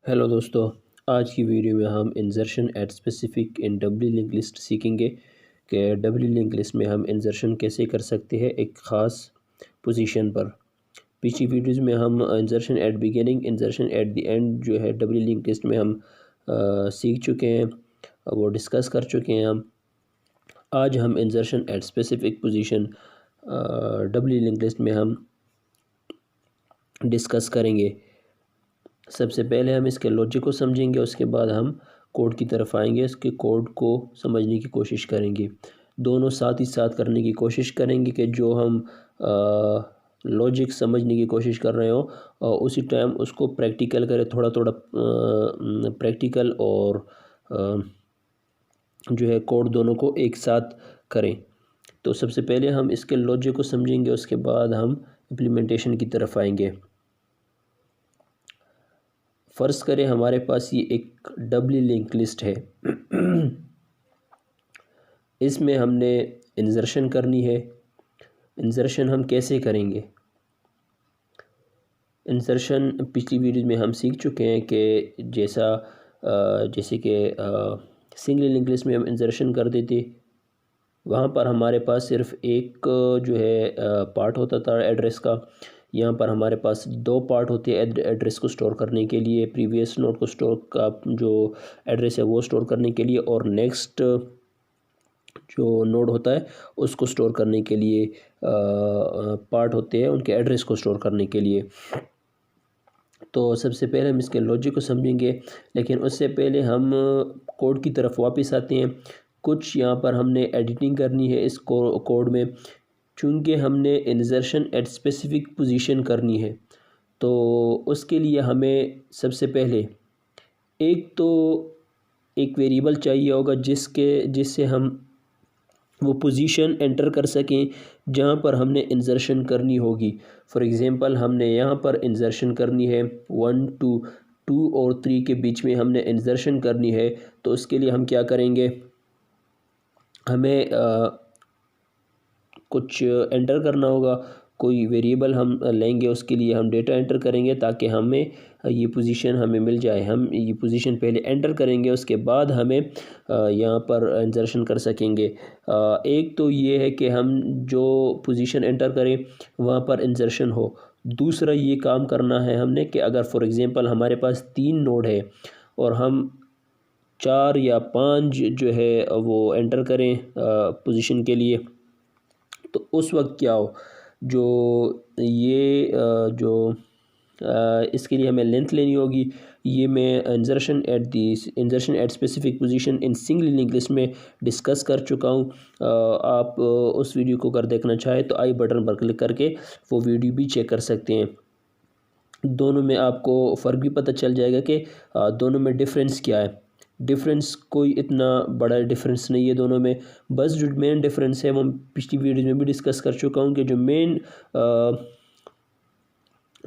Hello दोस्तों, आज की वीडियो में हम insertion at specific in W link list सीखेंगे कि डब्ल्यू लिंक लिस्ट में हम इंसर्शन कैसे कर सकते हैं एक ख़ास पोजीशन पर। पिछली वीडियोज़ में हम insertion at beginning, insertion at the end जो है डब्ल्यू लिंक लिस्ट में हम सीख चुके हैं, वो डिस्कस कर चुके हैं हम। आज हम insertion at specific position W link list में हम डिस्कस करेंगे। सबसे पहले हम इसके लॉजिक को समझेंगे, उसके बाद हम कोड की तरफ आएंगे, इसके कोड को समझने की कोशिश करेंगे। दोनों साथ ही साथ करने की कोशिश करेंगे कि जो हम लॉजिक समझने की कोशिश कर रहे हो और उसी टाइम उसको प्रैक्टिकल करें, थोड़ा थोड़ा प्रैक्टिकल और जो है कोड दोनों को एक साथ करें। तो सबसे पहले हम इसके लॉजिक को समझेंगे, उसके बाद हम इम्प्लीमेंटेशन की तरफ आएंगे। फ़र्ज़ करें हमारे पास ये एक डब्ल्यू लिंक लिस्ट है। इसमें हमने इंसर्शन करनी है। इंसर्शन हम कैसे करेंगे? इंसर्शन पिछली वीडियो में हम सीख चुके हैं कि जैसे कि सिंगल लिंक लिस्ट में हम इंसर्शन कर देते, वहाँ पर हमारे पास सिर्फ एक जो है पार्ट होता था एड्रेस का। यहाँ पर हमारे पास दो पार्ट होते हैं एड्रेस को स्टोर करने के लिए, प्रीवियस नोड को स्टोर का जो एड्रेस है वो स्टोर करने के लिए, और नेक्स्ट जो नोड होता है उसको स्टोर करने के लिए पार्ट होते हैं उनके एड्रेस को स्टोर करने के लिए। तो सबसे पहले हम इसके लॉजिक को समझेंगे, लेकिन उससे पहले हम कोड की तरफ वापस आते हैं। कुछ यहाँ पर हमने एडिटिंग करनी है इस कोड में, चूँकि हमने इंसर्शन एट स्पेसिफिक पोजीशन करनी है। तो उसके लिए हमें सबसे पहले एक वेरिएबल चाहिए होगा जिससे हम वो पोजीशन एंटर कर सकें जहाँ पर हमने इंसर्शन करनी होगी। फॉर एग्ज़ाम्पल हमने यहाँ पर इंसर्शन करनी है 1 2 और 3 के बीच में हमने इंसर्शन करनी है। तो उसके लिए हम क्या करेंगे, हमें कुछ एंटर करना होगा, कोई वेरिएबल हम लेंगे, उसके लिए हम डेटा एंटर करेंगे ताकि हमें ये पोजीशन हमें मिल जाए। हम ये पोजीशन पहले एंटर करेंगे, उसके बाद हमें यहाँ पर इंसर्शन कर सकेंगे। एक तो ये है कि हम जो पोजीशन एंटर करें वहाँ पर इंसर्शन हो। दूसरा ये काम करना है हमने कि अगर फॉर एग्ज़ाम्पल हमारे पास 3 नोड है और हम 4 या 5 जो है वो एंटर करें पोजीशन के लिए, तो उस वक्त क्या हो, इसके लिए हमें लेंथ लेनी होगी। ये मैं insertion at specific position in single link list में डिस्कस कर चुका हूँ। आप उस वीडियो को अगर देखना चाहें तो आई बटन पर क्लिक करके वो वीडियो भी चेक कर सकते हैं। दोनों में आपको फ़र्क भी पता चल जाएगा कि दोनों में डिफरेंस क्या है। डिफरेंस कोई इतना बड़ा डिफरेंस नहीं है दोनों में। बस जो मेन डिफरेंस है वो पिछली वीडियो में भी डिस्कस कर चुका हूँ कि जो मेन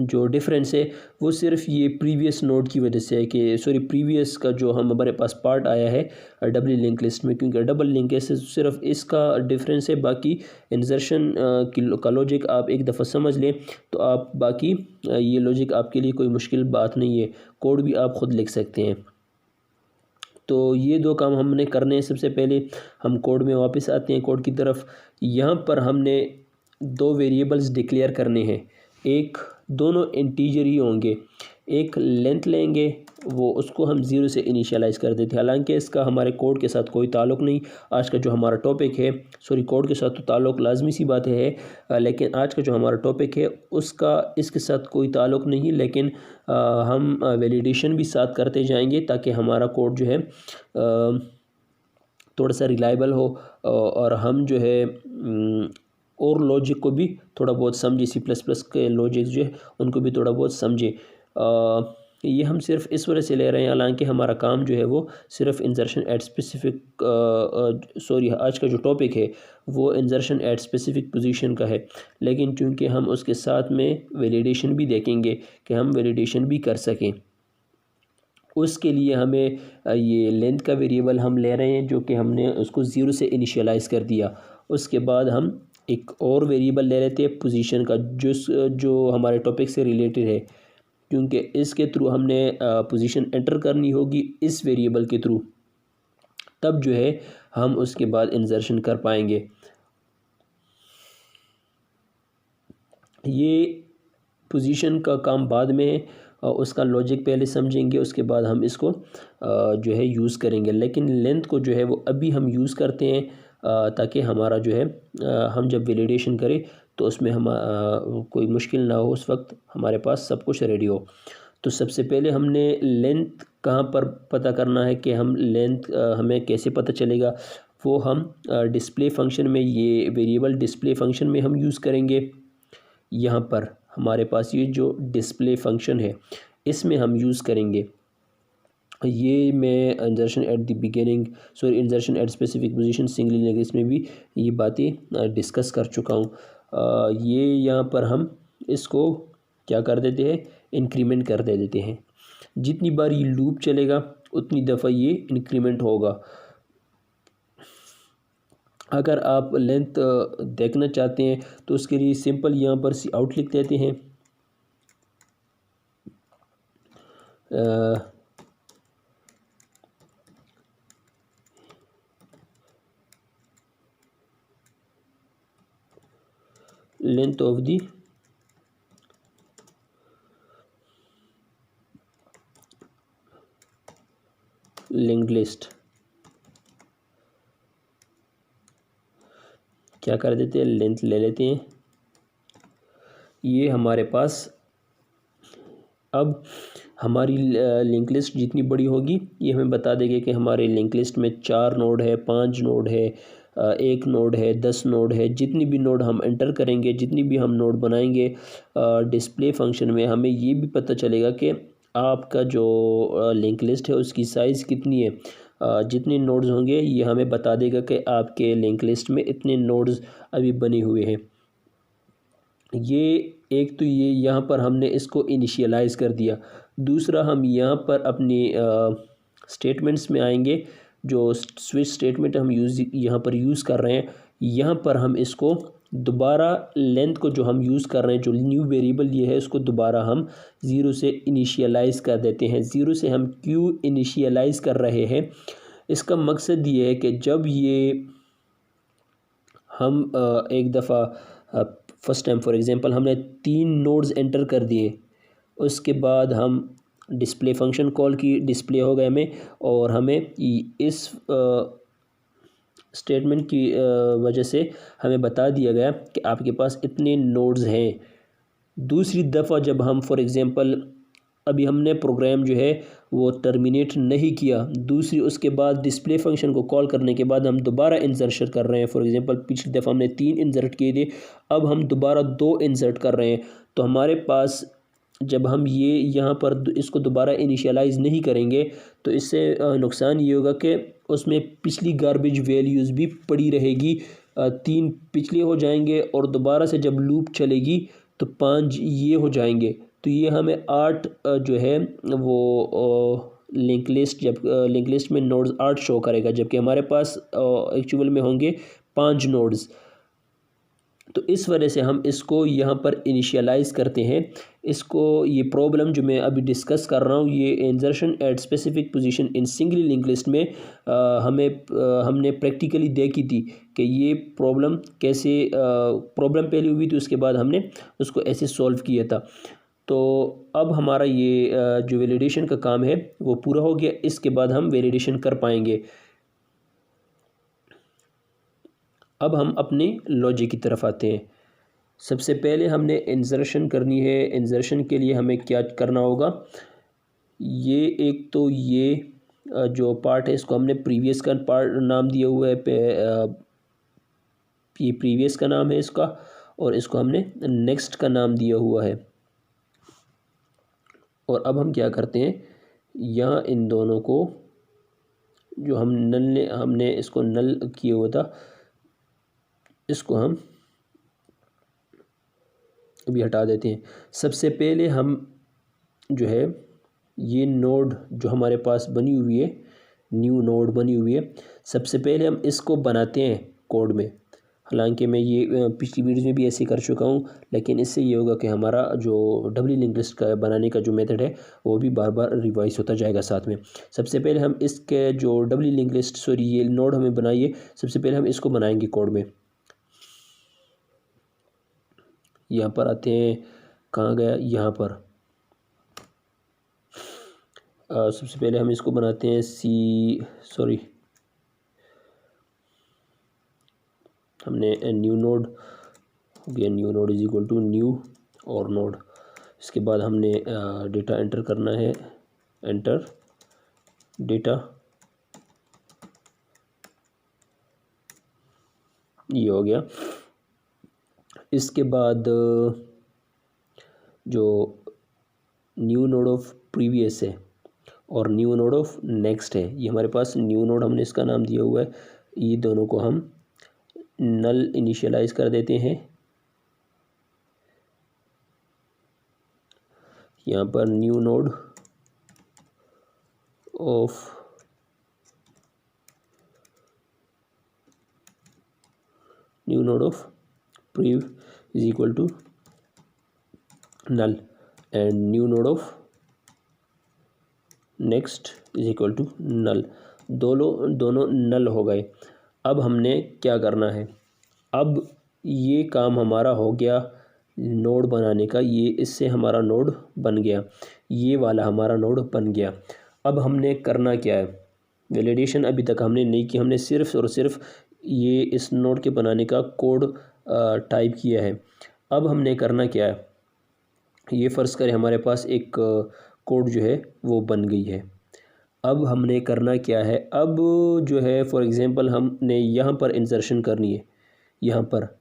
जो डिफरेंस है वो सिर्फ ये प्रीवियस नोड की वजह से है कि प्रीवियस का जो हमारे पास पार्ट आया है डबल लिंक लिस्ट में, क्योंकि डबल लिंक लिस्ट सिर्फ इसका डिफरेंस है। बाकी इंसर्शन का लॉजिक आप एक दफ़ा समझ लें तो आप बाकी ये लॉजिक आपके लिए कोई मुश्किल बात नहीं है, कोड भी आप ख़ुद लिख सकते हैं। तो ये दो काम हमने करने हैं। सबसे पहले हम कोड में वापस आते हैं, कोड की तरफ। यहाँ पर हमने 2 वेरिएबल्स डिक्लेयर करने हैं, दोनों इंटीजर ही होंगे। एक लेंथ लेंगे, वो उसको हम 0 से इनिशियलाइज़ कर देते हैं। हालांकि इसका हमारे कोड के साथ कोई ताल्लुक़ नहीं। आज का जो हमारा टॉपिक है, कोड के साथ तो ताल्लुक़ लाजमी सी बात है, लेकिन आज का जो हमारा टॉपिक है उसका इसके साथ कोई ताल्लुक़ नहीं। लेकिन हम वैलिडेशन भी साथ करते जाएंगे ताकि हमारा कोड जो है थोड़ा सा रिलायबल हो और हम जो है और लॉजिक को भी थोड़ा बहुत समझे, C++ के लॉजिक जो है उनको भी थोड़ा बहुत समझे। ये हम सिर्फ इस वजह से ले रहे हैं, हालांकि हमारा काम जो है वो सिर्फ इंसर्शन एट स्पेसिफिक आज का जो टॉपिक है वो इंसर्शन एट स्पेसिफिक पोजीशन का है, लेकिन चूंकि हम उसके साथ में वैलिडेशन भी देखेंगे कि हम वैलिडेशन भी कर सकें, उसके लिए हमें ये लेंथ का वेरिएबल हम ले रहे हैं जो कि हमने उसको 0 से इनिशियलाइज़ कर दिया। उसके बाद हम एक और वेरिएबल ले लेते हैं पोजीशन का जो हमारे टॉपिक से रिलेटेड है। क्योंकि इसके थ्रू हमने पोजीशन एंटर करनी होगी इस वेरिएबल के थ्रू, तब जो है हम उसके बाद इंसर्शन कर पाएंगे। ये पोजीशन का काम बाद में है, उसका लॉजिक पहले समझेंगे, उसके बाद हम इसको जो है यूज़ करेंगे। लेकिन लेंथ को जो है वो अभी हम यूज़ करते हैं ताकि हमारा जो है हम जब वैलिडेशन करें तो उसमें हम कोई मुश्किल ना हो, उस वक्त हमारे पास सब कुछ रेडी हो। तो सबसे पहले हमने लेंथ कहाँ पर पता करना है कि हम लेंथ हमें कैसे पता चलेगा, वो हम डिस्प्ले फंक्शन में, ये वेरिएबल डिस्प्ले फंक्शन में हम यूज़ करेंगे। यहाँ पर हमारे पास ये जो डिस्प्ले फंक्शन है इसमें हम यूज़ करेंगे। ये मैं insertion at the beginning, sorry insertion at specific position single link list में भी ये बातें डिस्कस कर चुका हूँ। ये यहाँ पर हम इसको क्या कर देते हैं, इंक्रीमेंट कर देते हैं। जितनी बार ये लूप चलेगा उतनी दफ़ा ये इंक्रीमेंट होगा। अगर आप लेंथ देखना चाहते हैं तो उसके लिए सिंपल यहाँ पर सी आउट लिख देते हैं। Length of the linked list क्या कर देते हैं, लेंथ ले लेते हैं। ये हमारे पास अब हमारी लिंक लिस्ट जितनी बड़ी होगी ये हमें बता देंगे कि हमारे लिंक लिस्ट में 4 नोड है, 5 नोड है, 1 नोड है, 10 नोड है। जितनी भी नोड हम एंटर करेंगे, जितनी भी हम नोड बनाएंगे डिस्प्ले फंक्शन में, हमें ये भी पता चलेगा कि आपका जो लिंक लिस्ट है उसकी साइज़ कितनी है। जितने नोड्स होंगे ये हमें बता देगा कि आपके लिंक लिस्ट में इतने नोड्स अभी बने हुए हैं। ये एक तो ये यहाँ पर हमने इसको इनिशियलाइज़ कर दिया। दूसरा हम यहाँ पर अपनी स्टेटमेंट्स में आएंगे। जो स्विच स्टेटमेंट हम यहाँ पर यूज़ कर रहे हैं, यहाँ पर हम इसको दोबारा लेंथ को जो हम यूज़ कर रहे हैं, जो न्यू वेरिएबल ये है, उसको दोबारा हम 0 से इनिशियलाइज़ कर देते हैं। 0 से हम क्यों इनिशियलाइज़ कर रहे हैं, इसका मकसद ये है कि जब ये हम एक दफ़ा फर्स्ट टाइम फॉर एग्ज़ाम्पल हमने 3 नोड्स एंटर कर दिए, उसके बाद हम डिस्प्ले फंक्शन कॉल की, डिस्प्ले हो गए हमें, और हमें इस स्टेटमेंट की वजह से हमें बता दिया गया कि आपके पास इतने नोड्स हैं। दूसरी दफ़ा जब हम फॉर एग्ज़ाम्पल अभी हमने प्रोग्राम जो है वो टर्मिनेट नहीं किया, दूसरी उसके बाद डिस्प्ले फंक्शन को कॉल करने के बाद हम दोबारा इंसर्शन कर रहे हैं। फॉर एग्ज़ाम्पल पिछली दफ़ा हमने 3 इंसर्ट किए थे, अब हम दोबारा 2 इंसर्ट कर रहे हैं। तो हमारे पास जब हम ये यहाँ पर इसको दोबारा इनिशियलाइज़ नहीं करेंगे तो इससे नुकसान ये होगा कि उसमें पिछली गार्बेज वैल्यूज़ भी पड़ी रहेगी। 3 पिछले हो जाएंगे और दोबारा से जब लूप चलेगी तो 5 ये हो जाएंगे। तो ये हमें 8 जो है वो लिंक लिस्ट, जब लिंक लिस्ट में नोड्स 8 शो करेगा, जबकि हमारे पास एक्चुअल में होंगे 5 नोड्स। तो इस वजह से हम इसको यहाँ पर इनिशियलाइज़ करते हैं। इसको, ये प्रॉब्लम जो मैं अभी डिस्कस कर रहा हूँ, ये insertion at specific position in single link list में हमने प्रैक्टिकली देखी थी कि ये प्रॉब्लम कैसे, प्रॉब्लम पहले हुई थी, उसके बाद हमने उसको ऐसे सॉल्व किया था। तो अब हमारा ये जो वैलिडेशन का काम है वो पूरा हो गया। इसके बाद हम वैलिडेशन कर पाएंगे। अब हम अपने लॉजिक की तरफ आते हैं। सबसे पहले हमने इंसर्शन करनी है। इंसर्शन के लिए हमें क्या करना होगा, ये एक तो ये जो पार्ट है इसको हमने प्रीवियस का पार्ट नाम दिया हुआ है, ये प्रीवियस का नाम है इसका, और इसको हमने नेक्स्ट का नाम दिया हुआ है। और अब हम क्या करते हैं, यहाँ इन दोनों को जो हमने इसको नल किया हुआ था, इसको हम अभी हटा देते हैं। सबसे पहले हम जो है ये नोड जो हमारे पास बनी हुई है, न्यू नोड बनी हुई है, सबसे पहले हम इसको बनाते हैं कोड में। हालांकि मैं ये पिछली वीडियो में भी ऐसे कर चुका हूँ, लेकिन इससे ये होगा कि हमारा जो डबली लिंक लिस्ट का बनाने का जो मेथड है वो भी बार बार रिवाइज होता जाएगा साथ में। सबसे पहले हम इसके जो डबली लिंक लिस्ट ये नोड हमें बनाइए, सबसे पहले हम इसको बनाएंगे कोड में। यहाँ पर आते हैं, कहाँ गया, यहाँ पर सबसे पहले हम इसको बनाते हैं हमने न्यू नोड हो गया, new node is equal to new और नोड। इसके बाद हमने डेटा एंटर करना है, एंटर डेटा, ये हो गया। इसके बाद जो न्यू नोड ऑफ प्रीवियस है और न्यू नोड ऑफ नेक्स्ट है, ये हमारे पास न्यू नोड हमने इसका नाम दिया हुआ है, ये दोनों को हम नल इनिशियलाइज कर देते हैं। यहाँ पर new node of prev is equal to null and new node of next is equal to null. दोनों नल हो गए। अब हमने क्या करना है, अब ये काम हमारा हो गया नोड बनाने का, ये इससे हमारा नोड बन गया, ये वाला हमारा नोड बन गया। अब हमने करना क्या है, वैलिडेशन अभी तक हमने नहीं की, हमने सिर्फ और सिर्फ ये इस नोड के बनाने का कोड टाइप किया है। अब हमने करना क्या है, ये फ़र्ज़ करें हमारे पास एक कोड जो है वो बन गई है। अब हमने करना क्या है, अब जो है फॉर एग्ज़ाम्पल हमने यहाँ पर इंसर्शन करनी है, यहाँ पर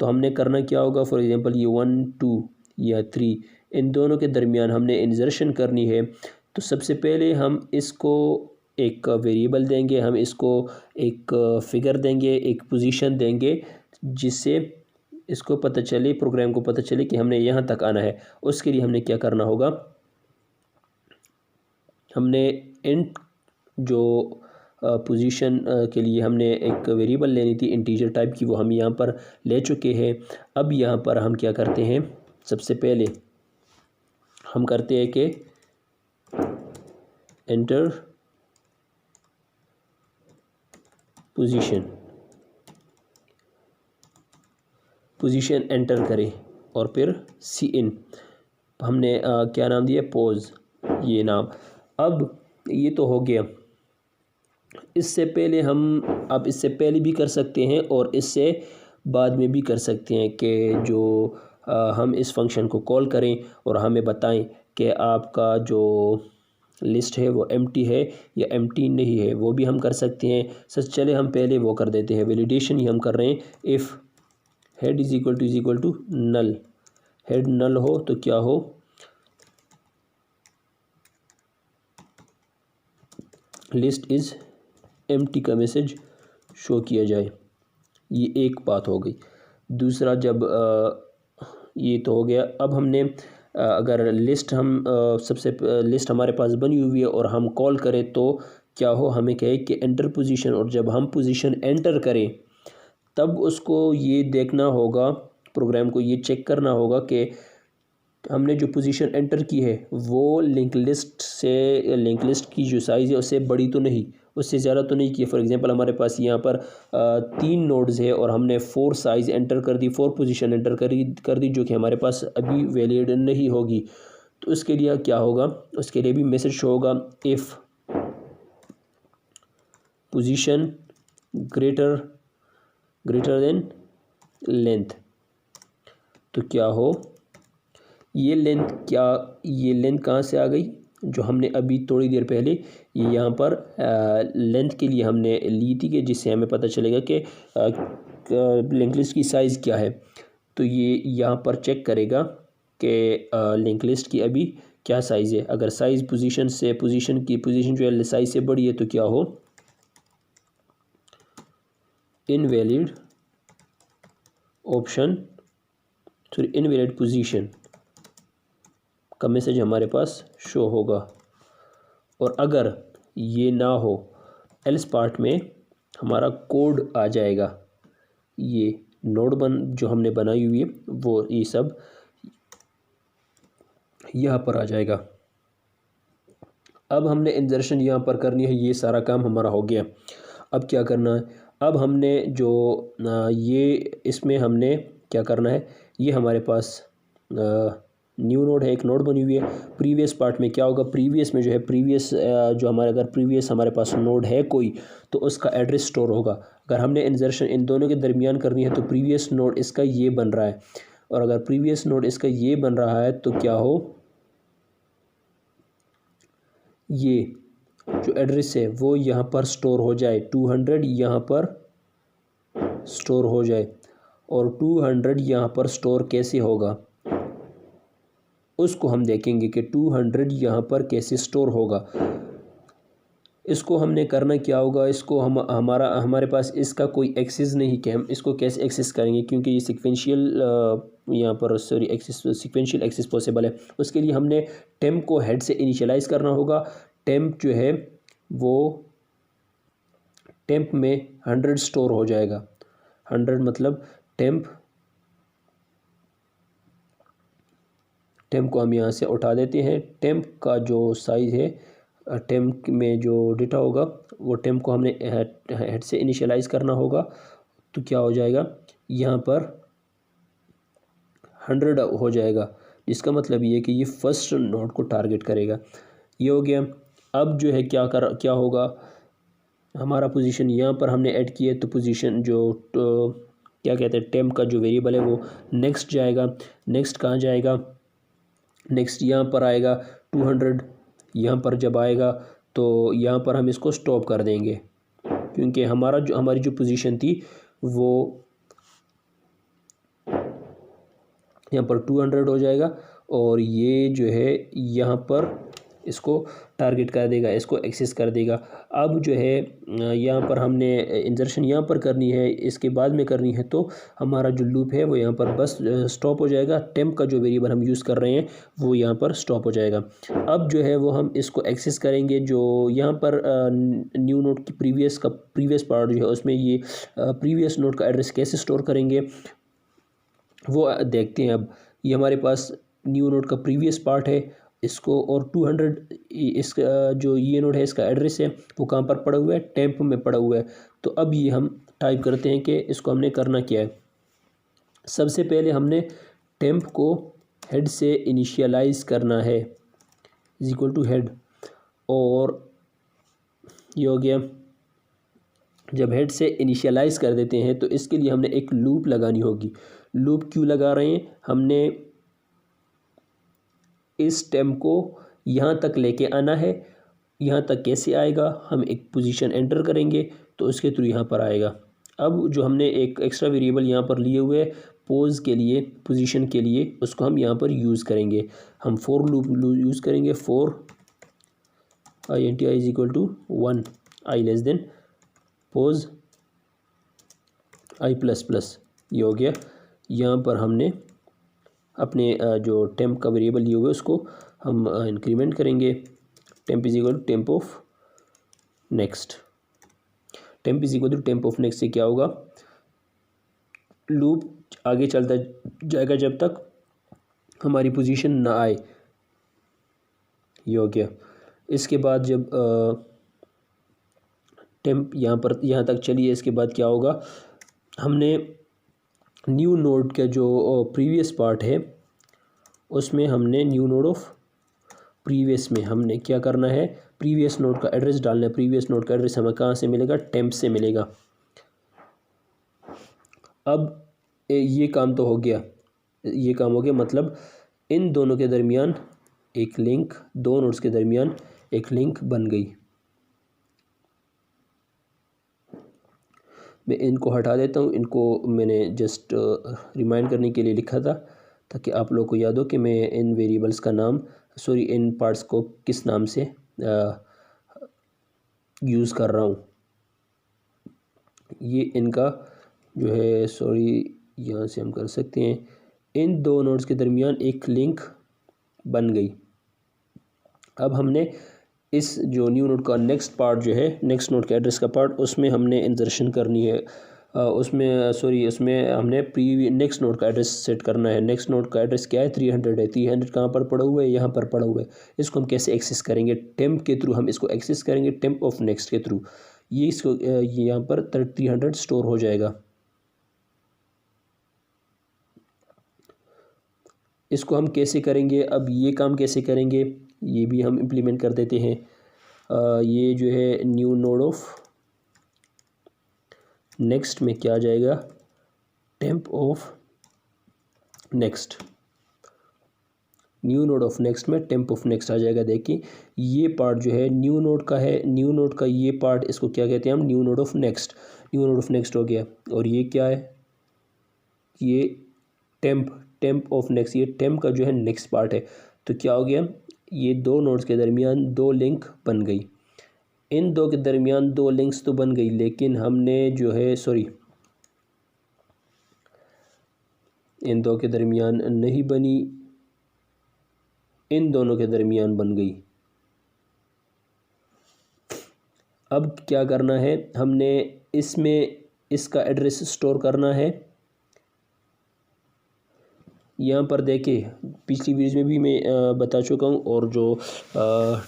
तो हमने करना क्या होगा, फॉर एग्ज़ाम्पल ये 1 2 या 3 इन दोनों के दरमियान हमने इंसर्शन करनी है। तो सबसे पहले हम इसको एक वेरिएबल देंगे, हम इसको एक फिगर देंगे, एक पोजीशन देंगे, जिससे इसको पता चले, प्रोग्राम को पता चले कि हमने यहाँ तक आना है। उसके लिए हमने क्या करना होगा, हमने इंट जो पोजीशन के लिए हमने एक वेरिएबल लेनी थी इंटीजर टाइप की, वो हम यहाँ पर ले चुके हैं। अब यहाँ पर हम क्या करते हैं, सबसे पहले हम करते हैं कि एंटर पोजीशन एंटर करें और फिर सी इन, हमने क्या नाम दिया, पोज, ये नाम। अब ये तो हो गया। इससे पहले हम, आप इससे पहले भी कर सकते हैं और इससे बाद में भी कर सकते हैं कि जो हम इस फंक्शन को कॉल करें और हमें बताएं कि आपका जो लिस्ट है वो एम्प्टी है या एम्प्टी नहीं है, वो भी हम कर सकते हैं। सच चले हम पहले वो कर देते हैं, वैलिडेशन ही हम कर रहे हैं। If head is equal to null, head null हो तो क्या हो, लिस्ट इज़ एम्प्टी का मैसेज शो किया जाए। ये एक बात हो गई। दूसरा, जब ये तो हो गया, अब हमने अगर लिस्ट सबसे लिस्ट हमारे पास बनी हुई है और हम कॉल करें तो क्या हो, हमें कहे कि एंटर पोजीशन, और जब हम पोजीशन एंटर करें तब उसको ये देखना होगा, प्रोग्राम को ये चेक करना होगा कि हमने जो पोजीशन एंटर की है वो लिंक लिस्ट की जो साइज़ है उससे बड़ी तो नहीं, उससे ज़्यादा तो नहीं की। फॉर एग्जांपल हमारे पास यहाँ पर 3 नोड्स है और हमने 4 साइज़ एंटर कर दी, 4 पोजीशन एंटर कर दी जो कि हमारे पास अभी वैलिड नहीं होगी। तो उसके लिए क्या होगा, उसके लिए भी मैसेज शो होगा, if position greater than length, तो क्या हो, ये लेंथ कहाँ से आ गई, जो हमने अभी थोड़ी देर पहले ये यहाँ पर लेंथ के लिए हमने ली थी, कि जिससे हमें पता चलेगा कि लिंक लिस्ट की साइज़ क्या है। तो ये यहाँ पर चेक करेगा कि लिंक लिस्ट की अभी क्या साइज़ है। अगर साइज़ पोजीशन जो है साइज़ से बड़ी है तो क्या हो, इनवैलिड पोजीशन का मैसेज हमारे पास शो होगा। और अगर ये ना हो, एल्स पार्ट में हमारा कोड आ जाएगा, ये नोड जो हमने बनाई हुई है वो ये सब यहाँ पर आ जाएगा। अब हमने इंजर्शन यहाँ पर करनी है, ये सारा काम हमारा हो गया। अब क्या करना है, अब हमने जो ये इसमें हमने क्या करना है, ये हमारे पास न्यू नोड है, एक नोड बनी हुई है। प्रीवियस पार्ट में क्या होगा, प्रीवियस में जो है प्रीवियस जो हमारे अगर प्रीवियस हमारे पास नोड है कोई तो उसका एड्रेस स्टोर होगा। अगर हमने इंजर्शन इन दोनों के दरमियान करनी है तो प्रीवियस नोड इसका ये बन रहा है, और अगर प्रीवियस नोड इसका ये बन रहा है तो क्या हो, ये जो एड्रेस है वो यहाँ पर स्टोर हो जाए, 200 यहाँ पर स्टोर हो जाए। और 200 यहाँ पर स्टोर कैसे होगा उसको हम देखेंगे कि 200 यहाँ पर कैसे स्टोर होगा। इसको हमने करना क्या होगा, इसको हमारे पास इसका कोई एक्सेस नहीं कि हम इसको कैसे एक्सेस करेंगे, क्योंकि ये सीक्वेंशियल यहाँ पर सीक्वेंशियल एक्सेस पॉसिबल है। उसके लिए हमने टेम्प को हेड से इनिशियलाइज करना होगा। टेम्प जो है वो टेम्प में 100 स्टोर हो जाएगा। 100 मतलब टेम्प को हम यहाँ से उठा देते हैं। टेम्प का जो साइज़ है, टेम्प में जो डेटा होगा वो टेम्प को हमने हेड से इनिशियलाइज करना होगा। तो क्या हो जाएगा, यहाँ पर 100 हो जाएगा, जिसका मतलब ये है कि ये फर्स्ट नोड को टारगेट करेगा। ये हो गया। अब जो है क्या होगा, हमारा पोजीशन यहाँ पर हमने ऐड किया है, तो पोजीशन जो क्या कहते हैं टेम्प का जो वेरिएबल है वो नेक्स्ट जाएगा। नेक्स्ट कहाँ जाएगा, नेक्स्ट यहाँ पर आएगा 200। यहाँ पर जब आएगा तो यहाँ पर हम इसको स्टॉप कर देंगे, क्योंकि हमारी जो पोजीशन थी वो यहाँ पर 200 हो जाएगा, और ये जो है यहाँ पर इसको टारगेट कर देगा, इसको एक्सेस कर देगा। अब जो है यहाँ पर हमने इंजर्शन यहाँ पर करनी है, इसके बाद में करनी है, तो हमारा जो लूप है वो यहाँ पर बस स्टॉप हो जाएगा। टेम्प का जो वेरिएबल हम यूज़ कर रहे हैं वो यहाँ पर स्टॉप हो जाएगा। अब जो है वो हम इसको एक्सेस करेंगे। जो यहाँ पर न्यू नोड की प्रीवियस पार्ट जो है उसमें ये प्रीवियस नोड का एड्रेस कैसे स्टोर करेंगे वो देखते हैं। अब ये हमारे पास न्यू नोड का प्रीवियस पार्ट है, इसको और 200 इसका जो ये नोड है इसका एड्रेस है वो कहाँ पर पड़ा हुआ है, टेम्प में पड़ा हुआ है। तो अब ये हम टाइप करते हैं कि इसको हमने करना क्या है। सबसे पहले हमने टेम्प को हेड से इनिशियलाइज करना है, इज इक्वल टू हेड, और ये हो गया। जब हेड से इनिशियलाइज कर देते हैं तो इसके लिए हमने एक लूप लगानी होगी। लूप क्यों लगा रहे हैं, हमने इस टेम्प को यहाँ तक लेके आना है। यहाँ तक कैसे आएगा, हम एक पोजीशन एंटर करेंगे तो उसके थ्रू यहाँ पर आएगा। अब जो हमने एक एक्स्ट्रा वेरिएबल यहाँ पर लिए हुए पोज के लिए, पोजीशन के लिए, उसको हम यहाँ पर यूज़ करेंगे। हम फॉर लूप यूज़ करेंगे। For int i is equal to 1, i less than pos i plus plus. ये हो गया। यहाँ पर हमने अपने जो टेम्प का वेरिएबल लिए हुए उसको हम इंक्रीमेंट करेंगे। Temp is equal to temp of next. Temp is equal to temp of next से क्या होगा, लूप आगे चलता जाएगा जब तक हमारी पोजीशन ना आए। ये हो गया। इसके बाद जब टेम्प यहाँ तक चलिए, इसके बाद क्या होगा, हमने न्यू नोड का जो प्रीवियस पार्ट है उसमें हमने न्यू नोड ऑफ प्रीवियस में हमने क्या करना है, प्रीवियस नोड का एड्रेस डालना है। प्रीवियस नोड का एड्रेस हमें कहाँ से मिलेगा, टेम्प से मिलेगा। अब ये काम तो हो गया, ये काम हो गया, मतलब इन दोनों के दरमियान एक लिंक, दो नोड्स के दरमियान एक लिंक बन गई। मैं इनको हटा देता हूँ, इनको मैंने जस्ट रिमाइंड करने के लिए लिखा था ताकि आप लोग को याद हो कि मैं इन वेरिएबल्स का नाम, इन पार्ट्स को किस नाम से यूज़ कर रहा हूँ। ये इनका जो है यहाँ से हम कर सकते हैं, इन दो नोड्स के दरमियान एक लिंक बन गई। अब हमने इस जो न्यू नोड का नेक्स्ट पार्ट जो है, नेक्स्ट नोड के एड्रेस का पार्ट, उसमें हमने इंसर्शन करनी है उसमें सॉरी उसमें हमने नेक्स्ट नोड का एड्रेस सेट करना है। नेक्स्ट नोड का एड्रेस क्या है, 300 है। 300 कहाँ पर पड़ा हुआ है, यहाँ पर पड़ा हुआ है। इसको हम कैसे एक्सेस करेंगे, टेम्प के थ्रू हम इसको एक्सेस करेंगे, टेम्प ऑफ नेक्स्ट के थ्रू। ये इसको यहाँ पर 300 स्टोर हो जाएगा। इसको हम कैसे करेंगे, अब ये काम कैसे करेंगे ये भी हम इम्प्लीमेंट कर देते हैं। ये जो है न्यू नोड ऑफ नेक्स्ट में क्या आ जाएगा, temp of next. New node of next में टेम्प ऑफ नेक्स्ट आ जाएगा। देखिए ये पार्ट जो है न्यू नोड का है, न्यू नोड का ये पार्ट इसको क्या कहते हैं हम, new node of next. New node of next हो गया। और ये क्या है, ये टेम्प ऑफ नेक्स्ट, ये टेम्प का जो है नेक्स्ट पार्ट है। तो क्या हो गया, ये दो नोड्स के दरमियान दो लिंक बन गई। इन दो के दरमियान दो लिंक्स तो बन गई, लेकिन हमने जो है सॉरी इन दो के दरमियान नहीं बनी, इन दोनों के दरमियान बन गई। अब क्या करना है, हमने इसमें इसका एड्रेस स्टोर करना है। यहाँ पर देखिए पिछली वीडियो में भी मैं बता चुका हूँ, और जो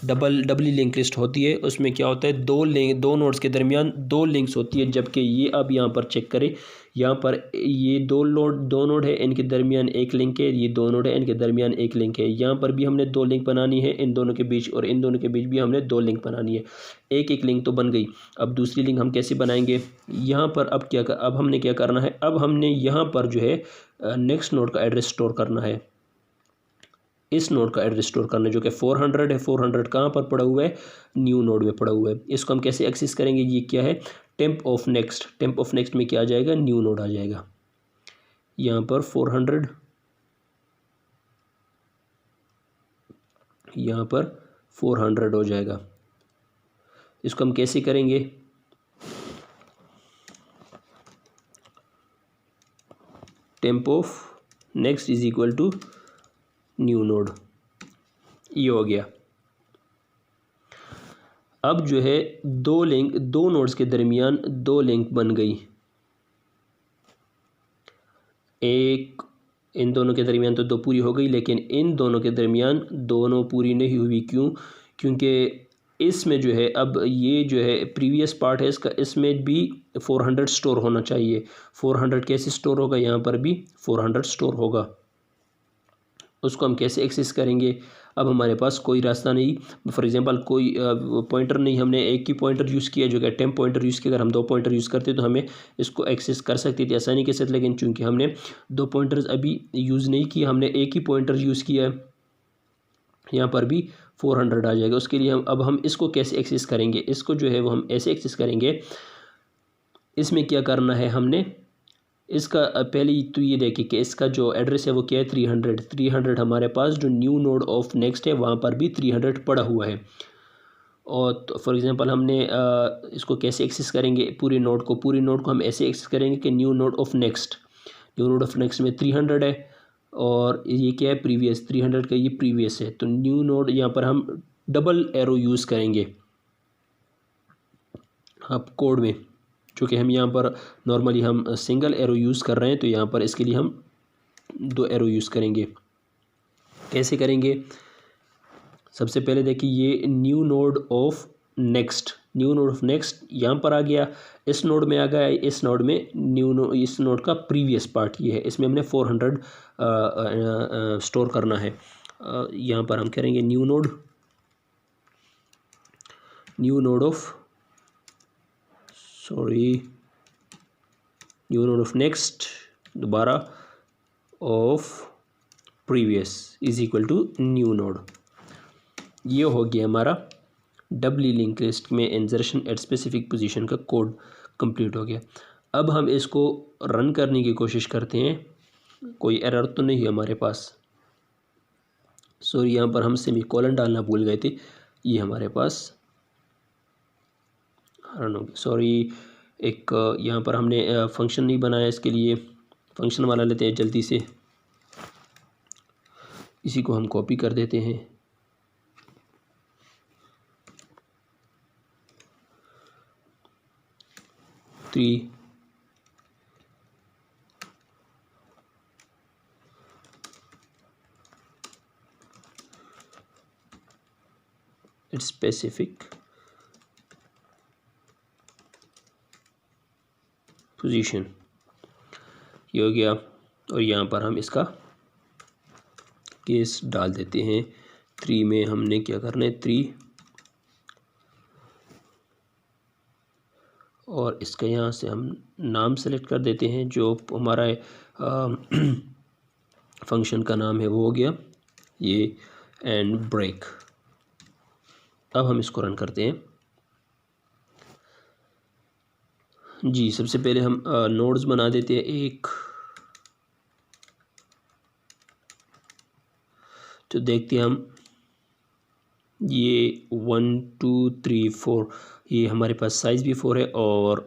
डबली लिंक लिस्ट होती है उसमें क्या होता है, दो नोड्स के दरमियान दो लिंक्स होती है। जबकि ये आप यहाँ पर चेक करें, यहाँ पर ये दो नोड है, इनके दरमियान एक लिंक है। ये दो नोड है, इनके दरमियान एक लिंक है। यहाँ पर भी हमने दो लिंक बनानी है इन दोनों के बीच, और इन दोनों के बीच भी हमने दो लिंक बनानी है। एक एक लिंक तो बन गई। अब दूसरी लिंक हम कैसे बनाएंगे, यहाँ पर अब हमने क्या करना है, अब हमने यहाँ पर जो है नेक्स्ट नोड का एड्रेस स्टोर करना है। इस नोड का एड्रेस स्टोर करना है जो कि 400 है। 400 कहाँ पर पड़ा हुआ है, न्यू नोड में पड़ा हुआ है। इसको हम कैसे एक्सेस करेंगे, ये क्या है, temp of next. Temp of next में क्या आ जाएगा, न्यू नोड आ जाएगा। यहाँ पर 400, यहाँ पर 400 हो जाएगा। इसको हम कैसे करेंगे, temp of next is equal to new node, ये हो गया। अब जो है दो नोड्स के दरमियान दो लिंक बन गई। एक इन दोनों के दरमियान तो दो पूरी हो गई, लेकिन इन दोनों के दरमियान दोनों पूरी नहीं हुई। क्यों, क्योंकि इसमें जो है अब ये जो है प्रीवियस पार्ट है इसका, इसमें भी 400 स्टोर होना चाहिए। 400 कैसे स्टोर होगा, यहाँ पर भी 400 स्टोर होगा। उसको हम कैसे एक्सेस करेंगे, अब हमारे पास कोई रास्ता नहीं। फॉर एग्जांपल कोई पॉइंटर नहीं, हमने एक ही पॉइंटर यूज़ किया जो कि टेम्प पॉइंटर यूज़ किया। अगर हम दो पॉइंटर यूज़ करते तो हमें इसको एक्सेस कर सकते थे आसानी के साथ, लेकिन चूंकि हमने दो पॉइंटर्स अभी यूज़ नहीं किया, हमने एक ही पॉइंटर यूज़ किया है, यहाँ पर भी 400 आ जाएगा। उसके लिए हम इसको कैसे एक्सेस करेंगे, इसको जो है वो हम ऐसे एक्सेस करेंगे। इसमें क्या करना है हमने, इसका पहले तो ये देखिए कि इसका जो एड्रेस है वो क्या है, 300 हमारे पास जो न्यू नोड ऑफ नेक्स्ट है वहाँ पर भी 300 पड़ा हुआ है। और तो फॉर एग्जांपल हमने इसको कैसे एक्सेस करेंगे, पूरे नोड को हम ऐसे एक्सेस करेंगे कि न्यू नोड ऑफ नेक्स्ट में 300 है, और ये क्या है, प्रीवियस 300 का ये प्रीवियस है। तो न्यू नोड यहाँ पर हम डबल एरो यूज़ करेंगे अब कोड में, चूँकि हम यहाँ पर नॉर्मली हम सिंगल एरो यूज़ कर रहे हैं, तो यहाँ पर इसके लिए हम दो एरो यूज़ करेंगे। कैसे करेंगे, सबसे पहले देखिए ये न्यू नोड ऑफ नेक्स्ट यहाँ पर आ गया, इस नोड में आ गया, इस नोड में इस नोड का प्रीवियस पार्ट ये है, इसमें हमने 400 स्टोर करना है। यहाँ पर हम करेंगे न्यू नोड ऑफ नेक्स्ट दोबारा of previous is equal to new node. ये हो गया हमारा डबली लिंक लिस्ट में इंसर्शन एट स्पेसिफिक पोजीशन का कोड कंप्लीट हो गया। अब हम इसको रन करने की कोशिश करते हैं, कोई एरर तो नहीं है हमारे पास। सॉरी, यहाँ पर हम सेमीकोलन डालना भूल गए थे, ये हमारे पास रन हो गया। सॉरी, एक यहाँ पर हमने फंक्शन नहीं बनाया, इसके लिए फंक्शन वाला लेते हैं जल्दी से। इसी को हम कॉपी कर देते हैं। इट्स स्पेसिफिक पोजीशन, ये हो गया। और यहाँ पर हम इसका केस डाल देते हैं 3 में। हमने क्या करना है 3, और इसका यहाँ से हम नाम सेलेक्ट कर देते हैं जो हमारा फंक्शन का नाम है, वो हो गया ये एंड ब्रेक। अब हम इसको रन करते हैं। जी सबसे पहले हम नोड्स बना देते हैं एक, तो देखते हैं हम ये 1 2 3 4, ये हमारे पास साइज़ भी 4 है और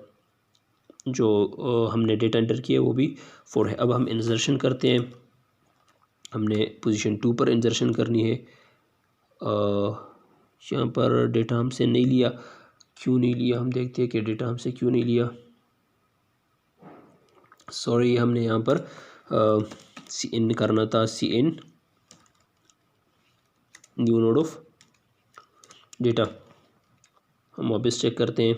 जो हमने डेटा एंटर किया वो भी 4 है। अब हम इंसर्शन करते हैं, हमने पोजीशन 2 पर इंसर्शन करनी है। यहाँ पर डेटा हमसे नहीं लिया, क्यों नहीं लिया, हम देखते हैं कि डेटा हमसे क्यों नहीं लिया। सॉरी, हमने यहाँ पर सी इन करना था, सी इन न्यू नोड ऑफ डेटा। हम वापस चेक करते हैं,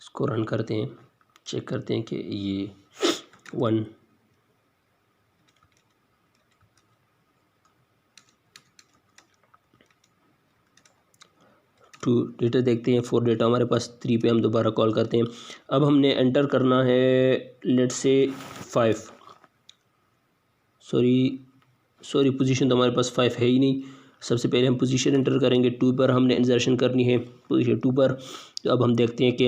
इसको रन करते हैं, चेक करते हैं कि ये 1 2 डेटा देखते हैं, 4 डेटा हमारे पास, 3 पे हम दोबारा कॉल करते हैं। अब हमने एंटर करना है लेट्स से 5, सॉरी पोजीशन तो हमारे पास 5 है ही नहीं। सबसे पहले हम पोजीशन एंटर करेंगे, 2 पर हमने इंसर्शन करनी है, पोजीशन 2 पर। तो अब हम देखते हैं कि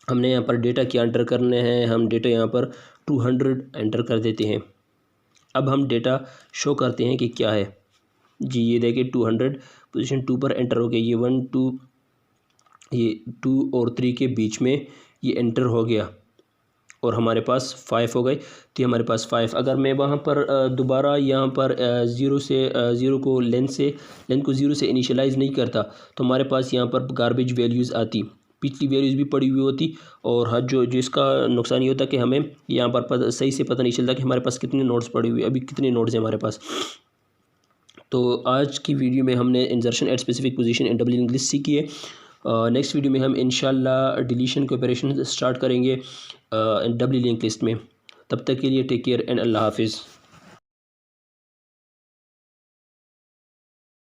हमने यहाँ पर डेटा क्या एंटर करने हैं। हम डेटा यहाँ पर 200 एंटर कर देते हैं। अब हम डेटा शो करते हैं कि क्या है। जी ये देखिए 200 पोजीशन 2 पर एंटर हो गया, ये 1 2, ये 2 और 3 के बीच में ये एंटर हो गया और हमारे पास 5 हो गए। तो हमारे पास 5, अगर मैं वहाँ पर दोबारा यहाँ पर 0 को लेंथ को 0 से इनिशियलाइज़ नहीं करता तो हमारे पास यहाँ पर गार्बेज वैल्यूज़ आती, पिछली वैल्यूज़ भी पड़ी हुई होती। और हर जो जिसका नुकसान ये होता कि हमें यहाँ पर सही से पता नहीं चलता कि हमारे पास कितने नोड्स पड़ी हुई, अभी कितने नोड्स हैं हमारे पास। तो आज की वीडियो में हमने insertion at specific position in double linked list सीखी है। नेक्स्ट वीडियो में हम इंशाल्लाह डिलीशन के ऑपरेशन स्टार्ट करेंगे डबल लिंक्ड लिस्ट में। तब तक के लिए टेक केयर एंड अल्लाह हाफिज़।